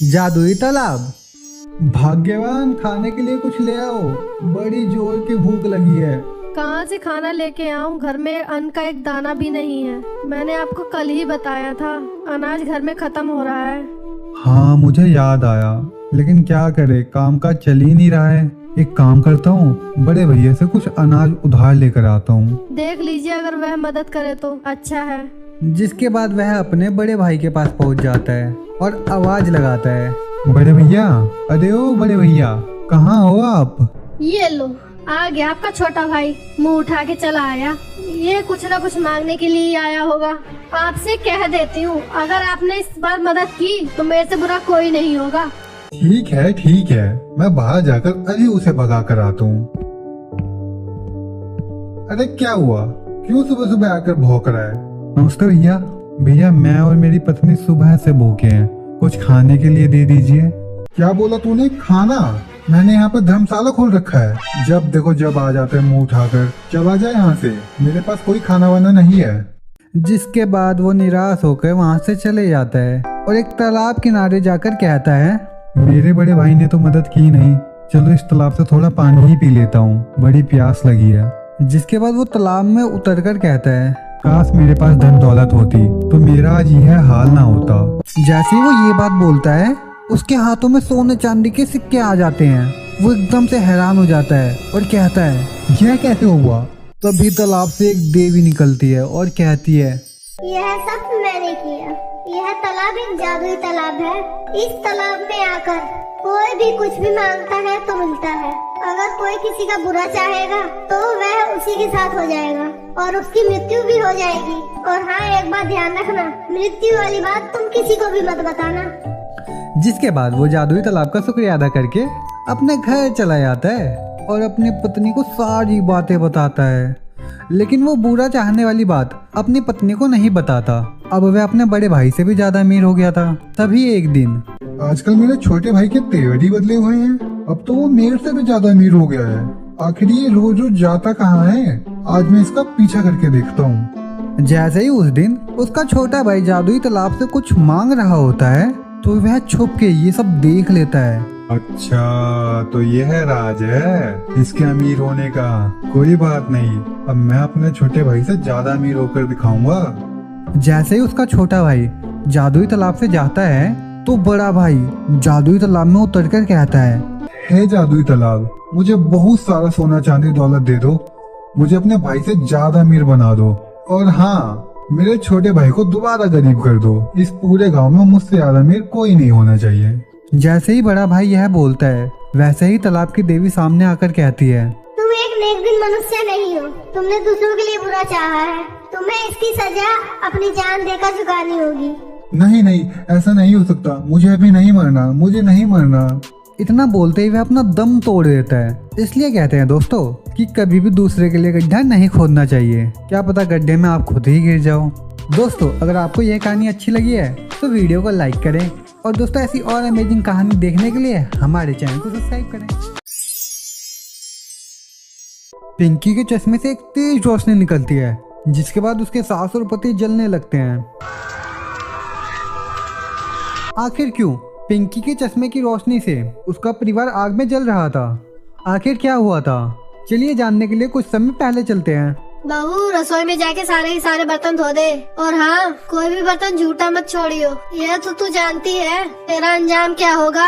जादुई तालाब। भाग्यवान, खाने के लिए कुछ ले आओ, बड़ी जोर की भूख लगी है। कहाँ से खाना लेके आऊँ? घर में अन्न का एक दाना भी नहीं है। मैंने आपको कल ही बताया था, अनाज घर में खत्म हो रहा है। हाँ, मुझे याद आया, लेकिन क्या करे, काम काज चल ही नहीं रहा है। एक काम करता हूँ, बड़े भैया से कुछ अनाज उधार लेकर आता हूँ। देख लीजिए, अगर वह मदद करे तो अच्छा है। जिसके बाद वह अपने बड़े भाई के पास पहुँच जाता है और आवाज लगाता है, बड़े भैया, अरे ओ बड़े भैया, कहाँ हो आप? ये लो, आ गया आपका छोटा भाई। मुंह उठा के चला आया। ये कुछ ना कुछ मांगने के लिए आया होगा। आपसे कह देती हूँ, अगर आपने इस बार मदद की तो मेरे से बुरा कोई नहीं होगा। ठीक है, मैं बाहर जाकर अभी उसे भगा कर आता हूँ। अरे क्या हुआ, क्यों सुबह सुबह आकर भौंक रहा है? नमस्ते भैया। भैया, मैं और मेरी पत्नी सुबह से भूखे हैं, कुछ खाने के लिए दे दीजिए। क्या बोला तूने? खाना? मैंने यहाँ पर धर्मशाला खोल रखा है, जब देखो जब आ जाते हैं मुंह उठाकर। चला जाए यहाँ से, मेरे पास कोई खाना वाना नहीं है। जिसके बाद वो निराश होकर वहाँ से चले जाता है और एक तालाब किनारे जाकर कहता है, मेरे बड़े भाई ने तो मदद की नहीं, चलो इस तालाब से थोड़ा पानी ही पी लेता हूँ, बड़ी प्यास लगी है। जिसके बाद वो तालाब में उतरकर कहता है, काश मेरे पास धन दौलत होती तो मेरा आज यह हाल ना होता। जैसे ही वो ये बात बोलता है, उसके हाथों में सोने चांदी के सिक्के आ जाते हैं। वो एकदम से हैरान हो जाता है और कहता है, यह कैसे हुआ? तभी तालाब से एक देवी निकलती है और कहती है, यह सब मैंने किया। यह तालाब एक जादुई तालाब है। इस तालाब में आकर कोई भी कुछ भी मांगता है तो मिलता है। अगर कोई किसी का बुरा चाहेगा तो वह उसी के साथ हो जाएगा और उसकी मृत्यु भी हो जाएगी। और हाँ, एक बात ध्यान रखना, मृत्यु वाली बात तुम किसी को भी मत बताना। जिसके बाद वो जादुई तालाब का शुक्रिया अदा करके अपने घर चला जाता है और अपनी पत्नी को सारी बातें बताता है। लेकिन वो बुरा चाहने वाली बात अपनी पत्नी को नहीं बताता। अब वह अपने बड़े भाई से भी ज्यादा अमीर हो गया था। तभी एक दिन, आजकल मेरे छोटे भाई के तेवर ही बदले हुए हैं, अब तो वो मेरे से भी ज्यादा अमीर हो गया है। आखिर ये रोज रोज जाता कहाँ है? आज मैं इसका पीछा करके देखता हूँ। जैसे ही उस दिन उसका छोटा भाई जादुई तालाब से कुछ मांग रहा होता है तो वह छुप के ये सब देख लेता है। अच्छा, तो यह राज है इसके अमीर होने का। कोई बात नहीं, अब मैं अपने छोटे भाई से ज्यादा अमीर होकर दिखाऊंगा। जैसे ही उसका छोटा भाई जादुई तालाब से जाता है तो बड़ा भाई जादुई तालाब में उतरकर कहता है, हे जादुई तालाब, मुझे बहुत सारा सोना चांदी दौलत दे दो, मुझे अपने भाई से ज्यादा अमीर बना दो, और हाँ, मेरे छोटे भाई को दोबारा गरीब कर दो। इस पूरे गांव में मुझसे ज्यादा अमीर कोई नहीं होना चाहिए। जैसे ही बड़ा भाई यह बोलता है, वैसे ही तालाब की देवी सामने आकर कहती है, तुम एक नेक दिल मनुष्य नहीं हो। तुमने दूसरों के लिए बुरा चाहा है, तुम्हें इसकी सजा अपनी जान देकर चुकानी होगी। नहीं, ऐसा नहीं हो सकता, मुझे अभी नहीं मरना, मुझे नहीं मरना। इतना बोलते ही वह अपना दम तोड़ देता है। इसलिए कहते हैं दोस्तों कि कभी भी दूसरे के लिए गड्ढा नहीं खोदना चाहिए, क्या पता गड्ढे में आप खुद ही गिर जाओ। दोस्तों, अगर आपको यह कहानी अच्छी लगी है तो वीडियो को लाइक करें और दोस्तों ऐसी और अमेजिंग कहानी देखने के लिए हमारे चैनल को सब्सक्राइब करें। पिंकी के चश्मे से एक तेज रोशनी निकलती है, जिसके बाद उसके सास और पति जलने लगते हैं। आखिर क्यों पिंकी के चश्मे की रोशनी से उसका परिवार आग में जल रहा था? आखिर क्या हुआ था? चलिए जानने के लिए कुछ समय पहले चलते हैं। बहू, रसोई में जाके सारे के सारे बर्तन धो दे, और हाँ, कोई भी बर्तन झूठा मत छोड़ियो। यह तो तू जानती है तेरा अंजाम क्या होगा।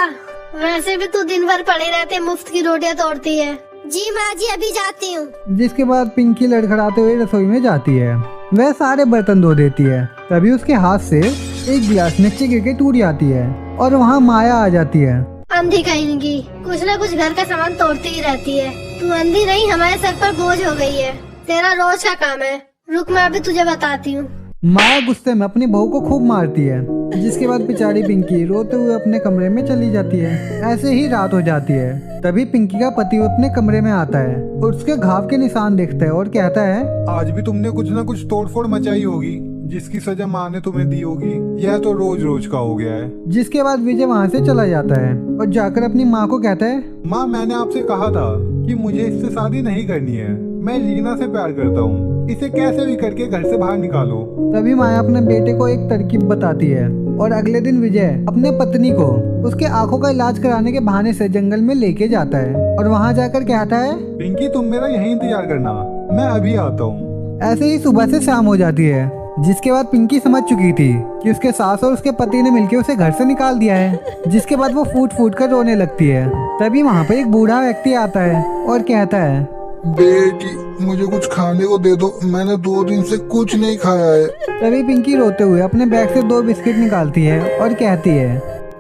वैसे भी तू दिन भर पड़े रहते मुफ्त की रोटियां तोड़ती है। जी माँ जी, अभी जाती हूँ। जिसके बाद पिंकी लड़खड़ाते हुए रसोई में जाती है। वह सारे बर्तन धो देती है। तभी उसके हाथ से एक गिलास नीचे गिर के टूट जाती है और वहाँ माया आ जाती है। अंधी कहीं की, कुछ न कुछ घर का सामान तोड़ती ही रहती है। तू अंधी नहीं, हमारे सर पर बोझ हो गई है। तेरा रोज का काम है। रुक, मैं अभी तुझे बताती हूँ। माया गुस्से में अपनी बहू को खूब मारती है। जिसके बाद बेचारी पिंकी रोते हुए अपने कमरे में चली जाती है। ऐसे ही रात हो जाती है। तभी पिंकी का पति अपने कमरे में आता है और उसके घाव के निशान देखता है और कहता है, आज भी तुमने कुछ न कुछ तोड़फोड़ मचाई होगी, जिसकी सजा माँ ने तुम्हें दी होगी। यह तो रोज रोज का हो गया है। जिसके बाद विजय वहाँ से चला जाता है और जाकर अपनी माँ को कहता है, माँ, मैंने आपसे कहा था कि मुझे इससे शादी नहीं करनी है। मैं रीना से प्यार करता हूँ, इसे कैसे भी करके घर से बाहर निकालो। तभी माया अपने बेटे को एक तरकीब बताती है। और अगले दिन विजय अपने पत्नी को उसके आंखों का इलाज कराने के बहाने से जंगल में लेके जाता है और वहाँ जाकर कहता है, पिंकी तुम मेरा यहीं इंतजार करना, मैं अभी आता हूँ। ऐसे ही सुबह से शाम हो जाती है, जिसके बाद पिंकी समझ चुकी थी कि उसके सास और उसके पति ने मिलकर उसे घर से निकाल दिया है। जिसके बाद वो फूट फूट कर रोने लगती है। तभी वहाँ पर एक बूढ़ा व्यक्ति आता है और कहता है, बेटी मुझे कुछ खाने को दे दो, मैंने 2 दिन से कुछ नहीं खाया है। तभी पिंकी रोते हुए अपने बैग से 2 बिस्किट निकालती है और कहती है,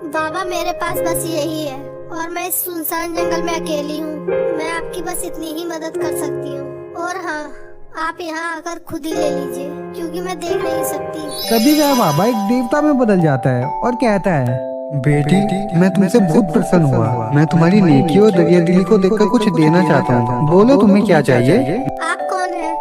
बाबा मेरे पास बस यही है और मैं इस सुनसान जंगल में अकेली हूँ। मैं आपकी बस इतनी ही मदद कर सकती हूँ और हाँ, आप यहाँ आकर खुद ही ले लीजिए क्योंकि मैं देख नहीं सकती। तभी वह बाबा एक देवता में बदल जाता है और कहता है, बेटी मैं तुमसे बहुत प्रसन्न हुआ। मैं तुम्हारी नेकी और दरिया दिली को देखकर कुछ देना चाहता हूँ। बोलो तुम्हें क्या चाहिए? आप कौन है?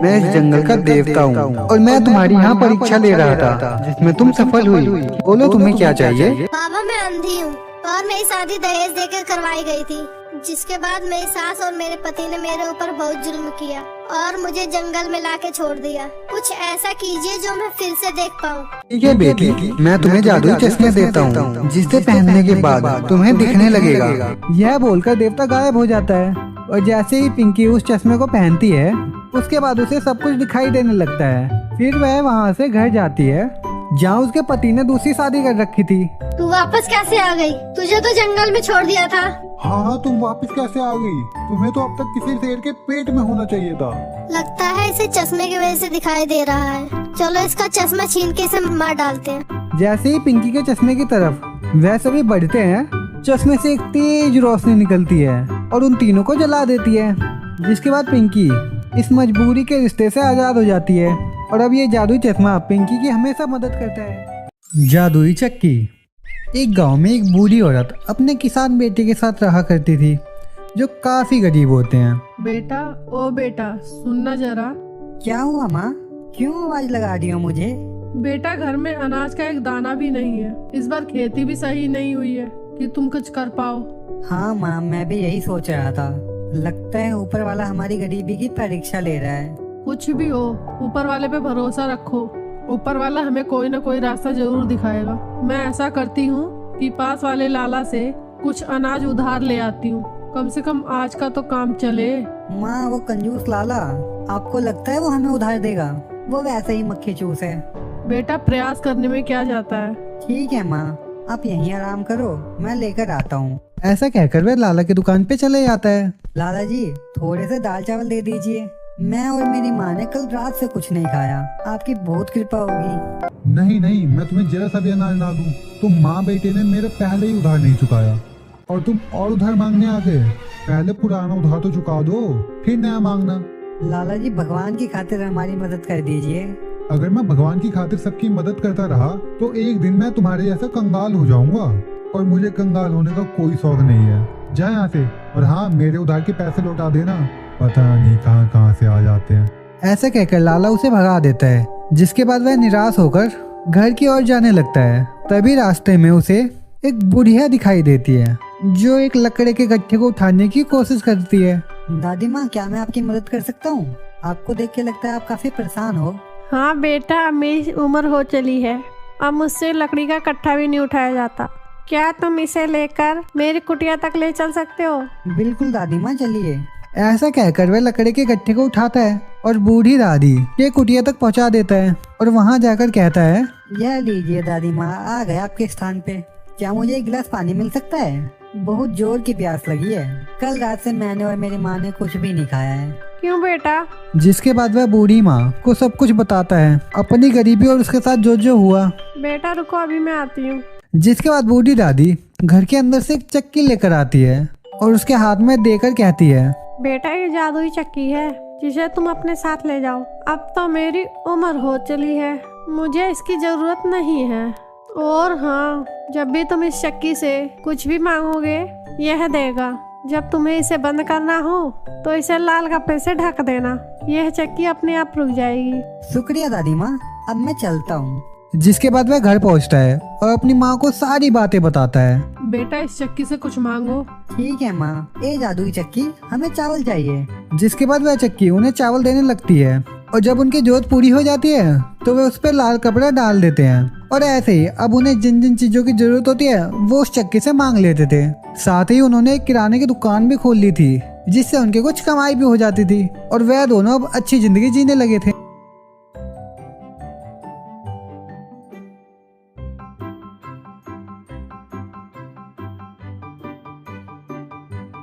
मैं इस जंगल का देवता हूँ और मैं तुम्हारी यहाँ परीक्षा ले रहा था जिसमें तुम सफल हुई। बोलो तुम्हें क्या चाहिए? बाबा मैं अंधी हूँ और मेरी शादी दहेज देकर करवाई गई थी, जिसके बाद मेरी सास और मेरे पति ने मेरे ऊपर बहुत जुल्म किया और मुझे जंगल में लाके छोड़ दिया। कुछ ऐसा कीजिए जो मैं फिर से देख पाऊँ। ठीक है बेटी, मैं तुम्हें जादुई चश्मे देता हूँ जिसे पहनने के बाद तुम्हें दिखने लगेगा। यह बोलकर देवता गायब हो जाता है और जैसे ही पिंकी उस चश्मे को पहनती है उसके बाद उसे सब कुछ दिखाई देने लगता है। फिर वह वहाँ से घर जाती है जहाँ उसके पति ने दूसरी शादी कर रखी थी। तू वापस कैसे आ गई? तुझे तो जंगल में छोड़ दिया था। हाँ तुम वापस कैसे आ गई? तुम्हें तो अब तक किसी शेर के पेट में होना चाहिए था। लगता है इसे चश्मे की वजह से दिखाई दे रहा है। चलो इसका चश्मा छीन के इसे मार डालते हैं। जैसे ही पिंकी के चश्मे की तरफ वह सभी बढ़ते हैं, चश्मे से एक तेज रोशनी निकलती है और उन तीनों को जला देती है। जिसके बाद पिंकी इस मजबूरी के रिश्ते से आजाद हो जाती है और अब ये जादुई चश्मा पिंकी की हमेशा मदद करता है। जादुई चक्की। एक गांव में एक बूढ़ी औरत अपने किसान बेटे के साथ रहा करती थी, जो काफी गरीब होते हैं। बेटा, ओ बेटा, सुनना जरा। क्या हुआ माँ? क्यों आवाज लगा रही हो मुझे? बेटा, घर में अनाज का एक दाना भी नहीं है। इस बार खेती भी सही नहीं हुई है कि तुम कुछ कर पाओ। हाँ माँ, मैं भी यही सोच रहा था। लगता है ऊपर वाला हमारी गरीबी की परीक्षा ले रहा है। कुछ भी हो, ऊपर वाले पे भरोसा रखो। ऊपर वाला हमें कोई न कोई रास्ता जरूर दिखाएगा। मैं ऐसा करती हूँ कि पास वाले लाला से कुछ अनाज उधार ले आती हूँ, कम से कम आज का तो काम चले। माँ, वो कंजूस लाला, आपको लगता है वो हमें उधार देगा? वो वैसे ही मक्खी चूस है। बेटा, प्रयास करने में क्या जाता है। ठीक है माँ, आप यहीं आराम करो, मैं लेकर आता हूँ। ऐसा कहकर वह लाला की दुकान पे चले जाता है। लाला जी, थोड़े से दाल चावल दे दीजिए। मैं और मेरी माँ ने कल रात से कुछ नहीं खाया। आपकी बहुत कृपा होगी। नहीं नहीं, मैं तुम्हें जरा सा भी अनाज ना दूं। तुम माँ बेटे ने मेरे पहले ही उधार नहीं चुकाया और तुम और उधार मांगने आ गए। पहले पुराना उधार तो चुका दो, फिर नया मांगना। लाला जी, भगवान की खातिर हमारी मदद कर दीजिए। अगर मैं भगवान की खातिर सबकी मदद करता रहा तो एक दिन मैं तुम्हारे जैसा कंगाल हो जाऊंगा, और मुझे कंगाल होने का कोई शौक नहीं है। जा यहाँ से, और हाँ, मेरे उधार के पैसे लौटा देना। पता नहीं कहाँ कहाँ से आ जाते हैं। ऐसा कहकर लाला उसे भगा देता है, जिसके बाद वह निराश होकर घर की ओर जाने लगता है। तभी रास्ते में उसे एक बुढ़िया दिखाई देती है, जो एक लकड़े के गट्ठे को उठाने की कोशिश करती है। दादी माँ, क्या मैं आपकी मदद कर सकता हूँ? आपको देख के लगता है आप काफी परेशान हो। हाँ बेटा, मेरी उम्र हो चली है, अब मुझसे लकड़ी का कट्ठा भी नहीं उठाया जाता। क्या तुम इसे लेकर मेरी कुटिया तक ले चल सकते हो? बिल्कुल दादी माँ, चलिए। ऐसा कहकर वह लकड़े के गट्ठे को उठाता है और बूढ़ी दादी के कुटिया तक पहुंचा देता है और वहां जाकर कहता है, यह लीजिए दादी माँ, आ गए आपके स्थान पे। क्या मुझे एक गिलास पानी मिल सकता है? बहुत जोर की प्यास लगी है। कल रात से मैंने और मेरी माँ ने कुछ भी नहीं खाया है। क्यों बेटा? जिसके बाद वह बूढ़ी माँ को सब कुछ बताता है, अपनी गरीबी और उसके साथ जो जो हुआ। बेटा रुको, अभी मैं आती हूँ। जिसके बाद बूढ़ी दादी घर के अंदर से एक चक्की लेकर आती है और उसके हाथ में देकर कहती है, बेटा ये जादुई चक्की है, जिसे तुम अपने साथ ले जाओ। अब तो मेरी उम्र हो चली है, मुझे इसकी जरूरत नहीं है। और हाँ, जब भी तुम इस चक्की से कुछ भी मांगोगे यह देगा। जब तुम्हें इसे बंद करना हो तो इसे लाल कपड़े से ढक देना, यह चक्की अपने आप रुक जाएगी। शुक्रिया दादी माँ, अब मैं चलता हूँ। जिसके बाद वह घर पहुंचता है और अपनी माँ को सारी बातें बताता है। बेटा, इस चक्की से कुछ मांगो। ठीक है माँ, ये जादुई चक्की, हमें चावल चाहिए। जिसके बाद वह चक्की उन्हें चावल देने लगती है और जब उनकी जरूरत पूरी हो जाती है तो वे उस पर लाल कपड़ा डाल देते हैं। और ऐसे ही अब उन्हें जिन जिन चीजों की जरूरत होती है वो उस चक्की से मांग लेते थे। साथ ही उन्होंने एक किराने की दुकान भी खोल ली थी जिससे उनकी कुछ कमाई भी हो जाती थी और वह दोनों अब अच्छी जिंदगी जीने लगे थे।